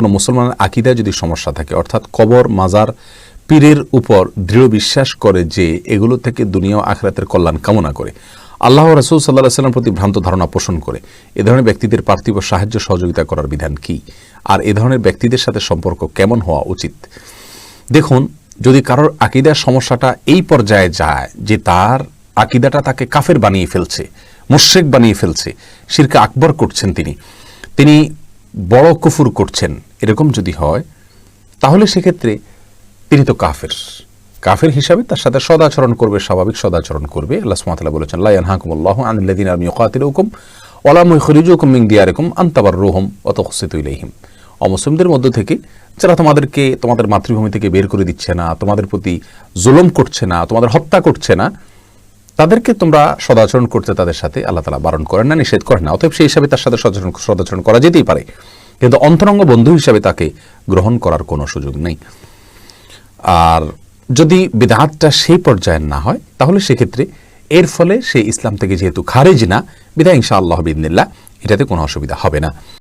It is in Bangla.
কোনো মুসলমানের আকীদায় যদি সমস্যা থাকে, অর্থাৎ কবর, মাজার, পীরের উপর দৃঢ় বিশ্বাস করে যে এগুলো থেকে দুনিয়া ও আখিরাতের কল্যাণ কামনা করে, আল্লাহ ও রাসূল সাল্লাল্লাহু আলাইহি ওয়াসাল্লাম প্রতি ভ্রান্ত ধারণা পোষণ করে, এ ধরনের ব্যক্তিদের পার্থিব সাহায্য সহযোগিতা করার বিধান কি, আর এ ধরনের ব্যক্তিদের সাথে সম্পর্ক কেমন হওয়া উচিত? দেখুন, যদি কারোর আকীদার সমস্যাটা এই পর্যায়ে যায় যে তার আকীদাটা তাকে কাফের বানিয়ে ফেলছে, মুশরিক বানিয়ে ফেলছে, শিরকে আকবর করছেন, তিনি বড় কুফর করছেন, এরকম যদি হয় তাহলে সেক্ষেত্রে তিনি তো কাফের হিসাবে তার সাথে সদাচরণ করবে, স্বাভাবিক সদাচরণ করবে। আল্লাহ সুবহানাহু ওয়া তাআলা বলেছেন, লা ইয়ানহাকুমুল্লাহু আনিল্লাযিনা লাম ইউকাতিলুকুম ওয়া লাম ইখরিজুকুম মিন দিয়ারিকুম আন তাবাররুহুম ওয়া তুকসিতু ইলাইহিম। অমুসলিমদের মধ্য থেকে যারা তোমাদের মাতৃভূমি থেকে বের করে দিচ্ছে না, তোমাদের প্রতি জুলুম করছে না, তোমাদের হত্যা করছে না, তাদেরকে তোমরা সদাচরণ করতে তাদের সাথে আল্লাহ তাআলা বারণ করেন না, নিষেধ করেন না। অতএব সেই হিসাবে তার সাথে সদাচরণ করা যেতেই পারে, কিন্তু অন্তরঙ্গ বন্ধু হিসাবে তাকে গ্রহণ করার কোনো সুযোগ নেই। আর যদি বিদআতটা সেই পর্যায়ে না হয় তাহলে সেক্ষেত্রে এর ফলে সে ইসলাম থেকে যেহেতু খারিজ না, বিধায় ইনশাআল্লাহ বিইذনিল্লাহ এটাতে কোনো অসুবিধা হবে না।